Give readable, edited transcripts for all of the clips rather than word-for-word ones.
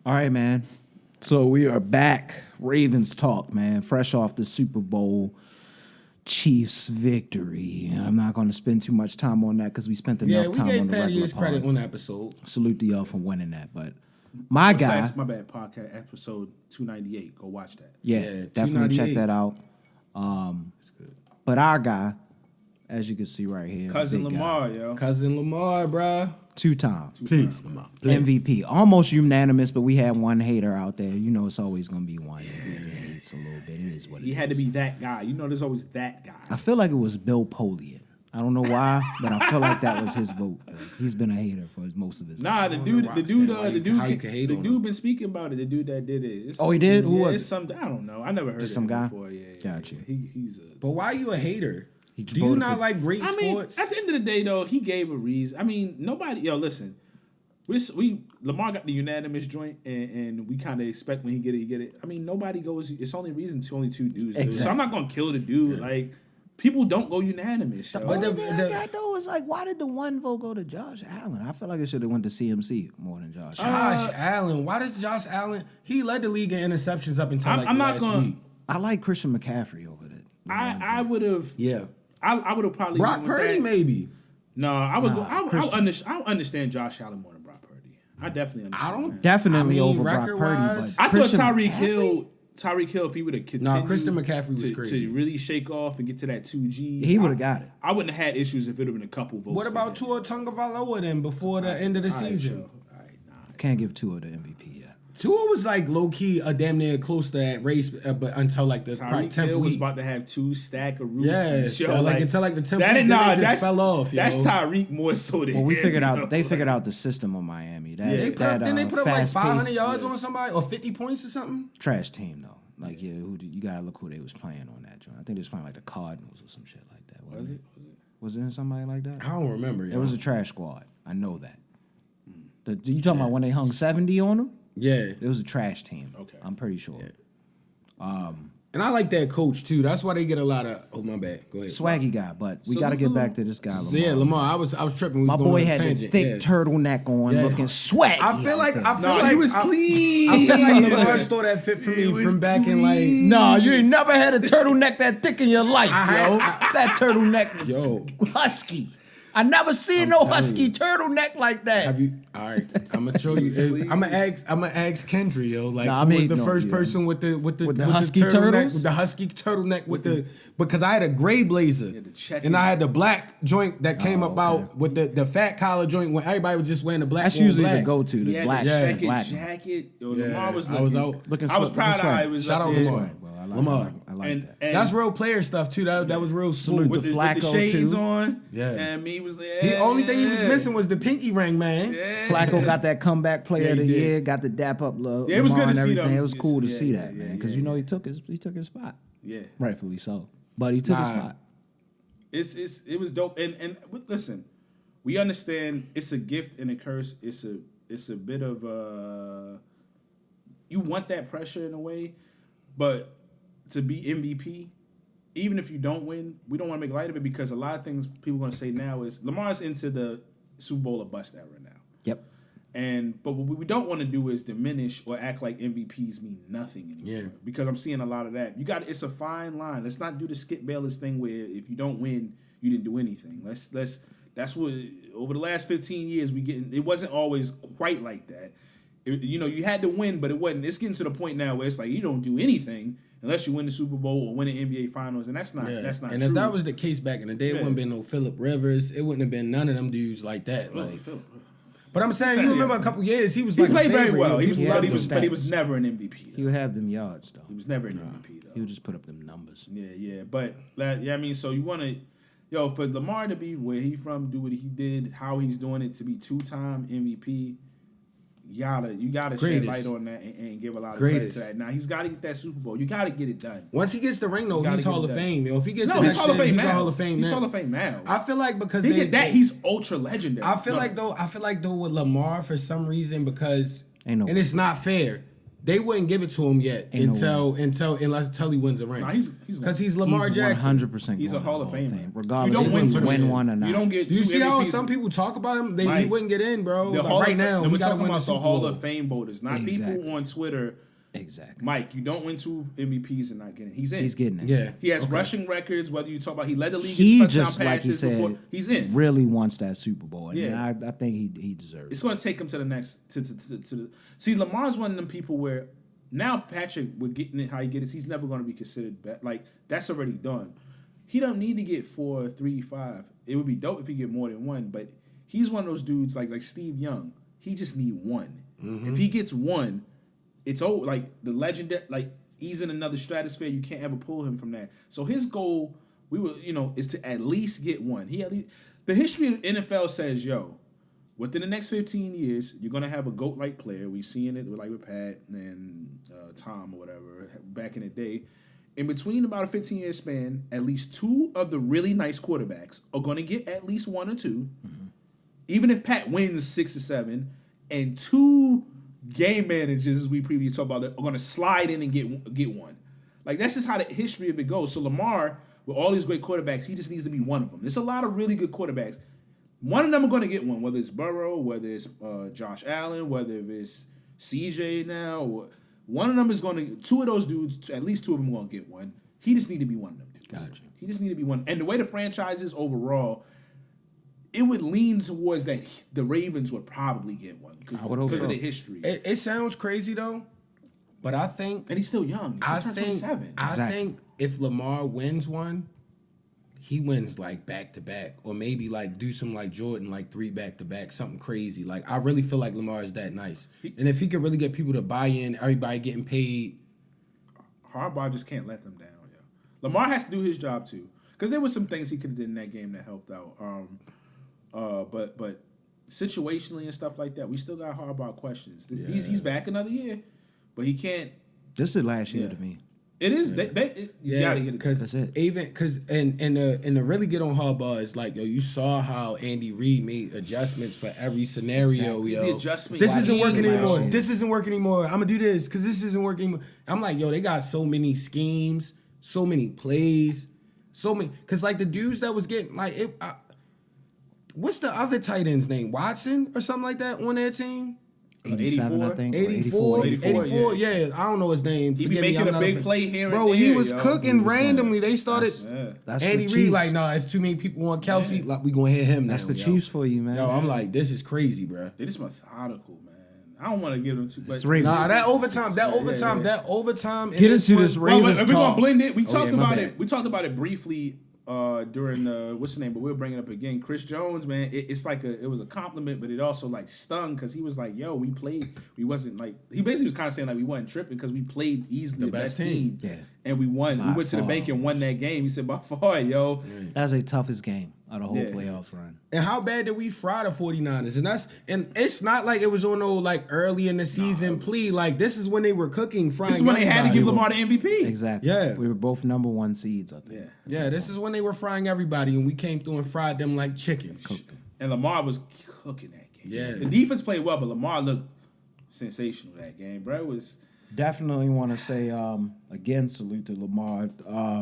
All right, man. So we are back. Ravens talk, man. Fresh off the Super Bowl Chiefs victory. I'm not going to spend too much time on that because we spent enough time on the regular his pod. credit on the episode. Salute to y'all for winning that. But my guy. My bad. Podcast episode 298. Go watch that. Yeah, definitely check that out. It's good. But our guy, as you can see right here, Cousin big Lamar, guy. yo. Cousin Lamar, bruh. Two-time. Please, Lamar. Please. MVP. Almost unanimous, but we had one hater out there. You know it's always going to be one. Yeah, hates a little bit. It is what it is. He had to be that guy. You know, there's always that guy. I feel like it was Bill Polian. I don't know why, but I feel like that was his vote. He's been a hater for most of his Nah, life. the dude been speaking about it. The dude that did it. He did? Who was it? Some, I don't know. I never heard Just of some him guy? before. Yeah, Gotcha. He's a... But why are you a hater? He Do you voted not for- like great sports? At the end of the day, though, he gave a reason. I mean, nobody... Yo, listen. Lamar got the unanimous joint, and we kind of expect when he get it. I mean, nobody goes... It's only reason to only two dudes. Exactly. So I'm not going to kill the dude. Yeah. Like, people don't go unanimous. The only thing I got, though, is like, why did the one vote go to Josh Allen? I feel like it should have went to CMC more than Josh Allen. Josh Allen. Why does Josh Allen... He led the league in interceptions up until last week. I like Christian McCaffrey over there. I would have... Yeah. I would have probably... Brock Purdy, maybe. No, I would go... I understand Josh Allen more than Brock Purdy. I definitely understand. Definitely over Brock Purdy, but I thought Tyreek Hill, if he would have continued Christian McCaffrey was crazy. To really shake off and get to that 2G, he would have got it. I wouldn't have had issues if it would have been a couple votes. What about Tua Tagovailoa then before the end of the season? Can't give Tua the MVP yet. Tua was like low key, damn near close to that race, but until like the probably 10th week. Was about to have 2 stack of roosts. Yeah, until like the 10th week, that just fell off. That's Tyreek more so than. Well, we figured out. They figured out the system of Miami. They put up like 500 yards on somebody or 50 points or something. Trash team though. Like you gotta look who they was playing on that joint. I think they was playing like the Cardinals or some shit like that. Was it somebody like that? I don't remember. It was a trash squad. I know that. You talking about when they hung 70 on them? Yeah, it was a trash team. Okay, I'm pretty sure. Yeah. And I like that coach too. That's why they get a lot of. Oh my bad. Go ahead. Swaggy guy, but we got to get back to this guy. Lamar. Yeah, Lamar. I was tripping. My boy had a thick turtleneck on, looking swaggy. I feel like he was clean. I feel like Lamar stole that fit from me from back in like. No, you ain't never had a turtleneck that thick in your life, yo. That turtleneck was husky. I never seen no husky turtleneck like that. Have you? All right, I'm gonna show you. I'm gonna ask Kendry, yo. Like, who was the first person with the husky turtleneck, with the husky turtleneck because I had a gray blazer and I had the black joint that came about with the fat collar joint when everybody was just wearing the black. That's usually the go-to, the black jacket. Yo, Lamar was looking. I was proud of how he was. Shout out Lamar. Lamar. I like that. And that's real player stuff too. That was real smooth. With the shades on. Yeah. And me was there. The only thing he was missing was the pinky ring, man. Yeah. Flacco got that comeback player of the year, got the dap up look. Yeah, it was good to see them. It was cool to see that, man. Because you know he took his spot. Yeah. Rightfully so. But he took his spot. It was dope. And listen, we understand it's a gift and a curse. It's a bit of you want that pressure in a way, but to be MVP, even if you don't win, we don't want to make light of it because a lot of things people are going to say now is Lamar's into the Super Bowl or bust era now. Yep. But what we don't want to do is diminish or act like MVPs mean nothing anymore. Yeah. Because I'm seeing a lot of that. It's a fine line. Let's not do the Skip Bayless thing where if you don't win, you didn't do anything. That's what over the last 15 years it wasn't always quite like that. You had to win, but it wasn't. It's getting to the point now where it's like you don't do anything unless you win the Super Bowl or win the NBA Finals, and that's not and true. If that was the case back in the day, it wouldn't have been no Phillip Rivers. It wouldn't have been none of them dudes like that. But I'm saying, you remember a couple years, he was like played very well. He But he was never an MVP. Though. He would have them yards though. He was never an MVP though. He would just put up them numbers. Yeah. But I mean, so you want to, for Lamar to be where he from, do what he did, how he's doing it, to be 2-time MVP. You gotta shed light on that and give a lot of credit to that. Now he's got to get that Super Bowl. You got to get it done. Once he gets the ring, though, he's Hall of Fame. Yo, if he gets he's Hall of Fame now. He's Hall of Fame. He's Hall of Fame now. I feel like because he did that, he's ultra legendary. I feel like though with Lamar for some reason because and it's not fair. they wouldn't give it to him yet until he wins a ring. Nah, he's because he's Lamar Jackson. 100%. He's a Hall of Famer. Regardless, you don't win one or not. You don't get. Do you see how MVPs. some people talk about him? He wouldn't get in, bro. The like right now, we're got to talking win about the Super Hall Bowl. of Fame voters, not people on Twitter. Exactly. Mike, you don't win 2 MVPs and not get in. He's in. He's getting in. Yeah. He has rushing records. Whether you talk about he led the league He in touchdown just, like he passes said, before, he's in. Really wants that Super Bowl. And Yeah. I think he deserves it. It's going to take him to the next. To the, see, Lamar's one of them people where now Patrick, we're getting it how he gets. He's never going to be considered like that's already done. He don't need to get 4, 3, 5. It would be dope if he get more than 1, but he's one of those dudes like Steve Young. He just need 1. If he gets 1, it's old. Like the legendary, like he's in another stratosphere. You can't ever pull him from that. So his goal, is to at least get 1. The history of the NFL says, within the next 15 years, you're gonna have a GOAT-like player. We've seen it with Pat and Tom or whatever back in the day. In between about a 15-year span, at least 2 of the really nice quarterbacks are gonna get at least 1 or 2. Even if Pat wins 6 or 7, and 2 game managers, as we previously talked about, are going to slide in and get 1. Like, that's just how the history of it goes. So Lamar, with all these great quarterbacks, he just needs to be one of them. There's a lot of really good quarterbacks. One of them are going to get 1, whether it's Burrow, whether it's Josh Allen, whether it's CJ now. One of them is going to, 2 of those dudes, at least 2 of them are going to get 1. He just need to be one of them dudes. Gotcha. He just need to be one. And the way the franchise is overall, it would lean towards that the Ravens would probably get 1 because of the history. It sounds crazy though, but I think, and he's still young. He's 27. I think if Lamar wins 1, he wins like back to back, or maybe like do some like Jordan, like 3 back to back, something crazy. Like I really feel like Lamar is that nice, and if he could really get people to buy in, everybody getting paid. Harbaugh just can't let them down. Yeah, Lamar has to do his job too, because there was some things he could have did in that game that helped out. But situationally and stuff like that, we still got Harbaugh questions. Yeah. He's back another year, but he can't. This is last year to me. It is. You gotta get it because that's it. Even because and to really get on Harbaugh is like you saw how Andy Reid made adjustments for every scenario. Exactly. The adjustment. This isn't working anymore. This isn't working anymore. I'm gonna do this because this isn't working anymore. I'm like, they got so many schemes, so many plays, so many. Because like the dudes that was getting like it. What's the other tight end's name? Watson or something like that on their team? 87, I think. 84, yeah. I don't know his name. He be making a big play here and there. Bro, he was cooking randomly. They started. That's Andy Reid like, it's too many people on Kelsey. Yeah. Like, we gonna hit him now. That's the Chiefs for you, man. I'm like, this is crazy, bro. They're just methodical, man. I don't want to give them too much. That overtime. Get into this Ravens talk. We're gonna blend it. We talked about it. We talked about it briefly during what's the name, but we'll bring it up again. Chris Jones, man, it's like it was a compliment, but it also like stung because he was like, we played, we wasn't like, he basically was kind of saying like we wasn't tripping because we played easily the best team. Yeah. And we won. We went to the bank and won that game. He said, by far, That's the toughest game of the whole playoffs run. And how bad did we fry the 49ers? And it's not like it was on no like early in the season plea. Like this is when they were cooking, frying. This is when they had to give Lamar the MVP. Exactly. Yeah. We were both number 1 seeds, I think. Yeah, this is when they were frying everybody and we came through and fried them like chicken. And Lamar was cooking that game. Yeah. The defense played well, but Lamar looked sensational that game, bro. It was definitely want to say again, salute to Lamar.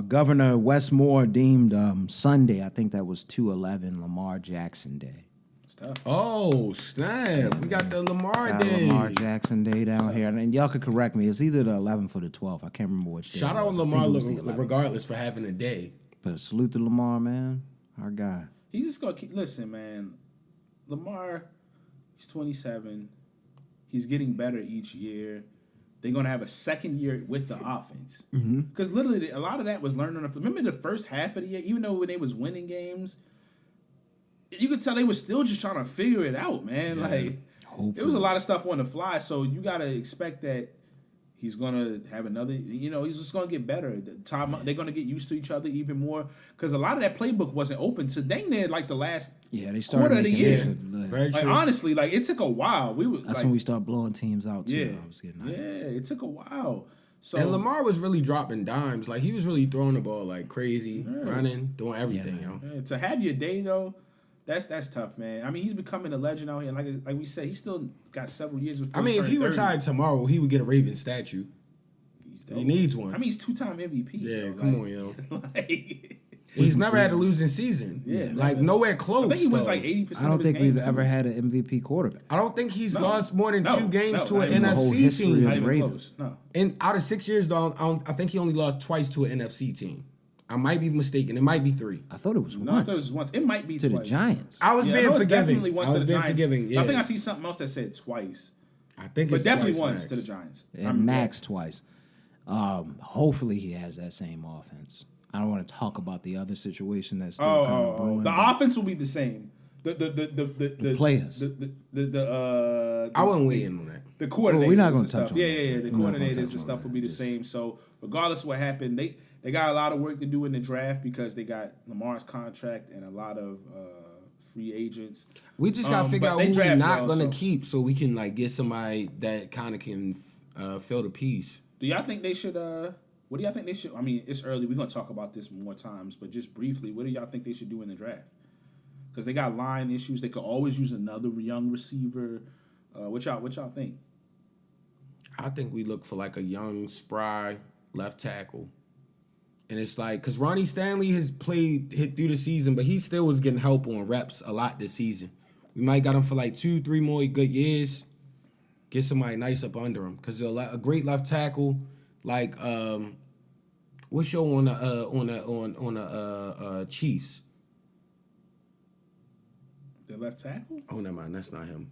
Governor Wes Moore deemed Sunday, I think that was 2/11, Lamar Jackson Day. Oh snap! We got the Lamar Day. Lamar Jackson Day down here, and y'all could correct me. It's either the 11th or the 12th. I can't remember which day. Shout out Lamar, regardless, for having a day. But salute to Lamar, man, our guy. He's just gonna keep. Listen, man, Lamar, he's 27. He's getting better each year. They're gonna have a second year with the offense because literally a lot of that was learned on the. Remember the first half of the year, even though when they was winning games. You could tell they were still just trying to figure it out, man. Yeah, like, there was a lot of stuff on the fly, so you got to expect that he's going to have another, he's just going to get better. They're going to get used to each other even more because a lot of that playbook wasn't open to dang near like the last they started quarter of the year. Very like, true. honestly, like, it took a while. That's when we start blowing teams out, too. I was getting it took a while. So, and Lamar was really dropping dimes. Like, he was really throwing the ball like crazy, running, doing everything, To have your day, though, That's tough, man. I mean, he's becoming a legend out here. Like we said, he still got several years before. I mean, if he 30. retired tomorrow, he would get a Ravens statue. He needs one. I mean, he's 2-time MVP. Yeah, though. come on, yo. Like, He's never had a losing season. Yeah, like nowhere close. I think he wins though. like 80%. I don't think games, we've ever had an MVP quarterback. I don't think he's lost more than 2 games to not an even the whole NFC history team. of Not even Ravens. close. No. And out of 6 years, though, I think he only lost twice to an NFC team. I might be mistaken. It might be 3. I thought it was No, I once thought it was once. It might be to twice. the Giants. I was Yeah, being I know it's forgiving. definitely once I to was the being Giants. forgiving. Yeah. I think I see something else that said twice. I think But it's definitely twice, once Max. to the Giants. And Max twice. Hopefully he has that same offense. I don't want to talk about the other situation that's still kind of brewing. The offense will be the same. The players. I wasn't waiting on that. The coordinators. we're not gonna and stuff. touch on Yeah, that. yeah, yeah. The We're not gonna coordinators touch and on stuff that. will be the same. So regardless of what happened, they got a lot of work to do in the draft because they got Lamar's contract and a lot of free agents. We just gotta figure but out they who we're draft not well, gonna so- keep, so we can like get somebody that kind of can fill the piece. Do y'all think they should? What do y'all think they should? I mean, it's early. We're gonna talk about this more times, but just briefly, what do y'all think they should do in the draft? Because they got line issues. They could always use another young receiver. What y'all think? I think we look for like a young, spry left tackle. And it's like, because Ronnie Stanley has hit through the season, but he still was getting help on reps a lot this season. We might got him for like 2-3 more good years. Get somebody nice up under him. Because a great left tackle, like, what's your on the Chiefs? The left tackle? Oh, never mind. That's not him.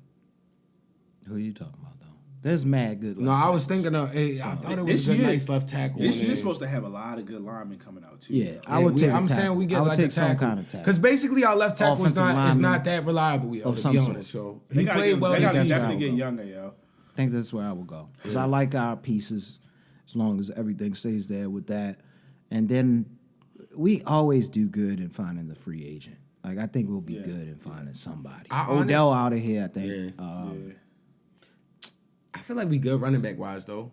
Who are you talking about, though? There's mad good. No, I was thinking of. Hey, I thought it was a nice left tackle. This year's supposed to have a lot of good linemen coming out too. Yeah, I would take. I'm saying we get like a some tackle. kind of tackle. Because basically our left tackle is Offensive not lineman that reliable. To of be some honest, sort. so They he gotta played get, well. They this gotta season. definitely get go. younger, yo. I think that's where I would go. Because I like our pieces as long as everything stays there with that. And then we always do good in finding the free agent. Like, I think we'll be good in finding somebody. Odell out of here, I think. I feel like we good running back wise though.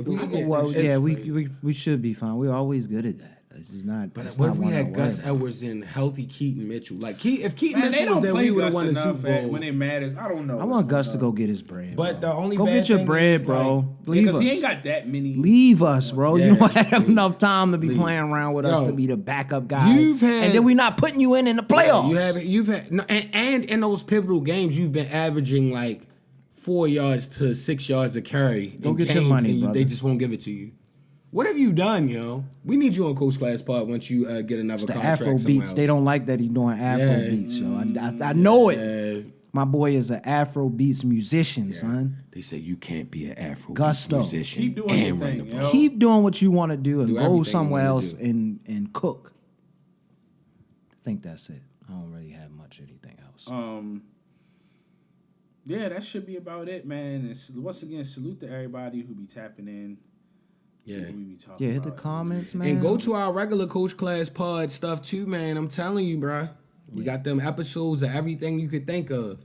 We should be fine. We're always good at that. This is not. But it's what not if we one had I Gus worry about. Edwards and healthy Keaton Mitchell? Like if Keaton Man, they Mitchell was don't there, play we would have Gus won the enough Super Bowl. when it matters. I don't know. I want Gus to go get his bread. But bro. the only go bad get your thing bread, is, bro. like, Leave because us. he ain't got that many. Leave us, bro. Yeah. You don't have enough time to be playing around with us Yo, to be the backup guy. you've had- and then we're not putting you in the playoffs. You've had no, and in those pivotal games, you've been averaging like 4 yards to 6 yards a carry. Go in get your games, money, and brother. They just won't give it to you. What have you done, yo? We need you on Coach Class Pod once you get another The contract Afro somewhere beats. else. They don't like that he's doing Afro beats, yo. I know it. My boy is an Afro beats musician, son. They say you can't be an Afro Gusto. musician Keep doing your and run thing, the yo. ball. Keep doing what you want to do and Do go everything you somewhere wanna else do. and cook. I think that's it. I don't really have much anything else. Yeah, that should be about it, man. And once again, salute to everybody who be tapping in. Yeah. We be talking Yeah, hit the about. comments, man. And go to our regular Coach Class Pod stuff too, man. I'm telling you, bruh. We got them episodes of everything you could think of.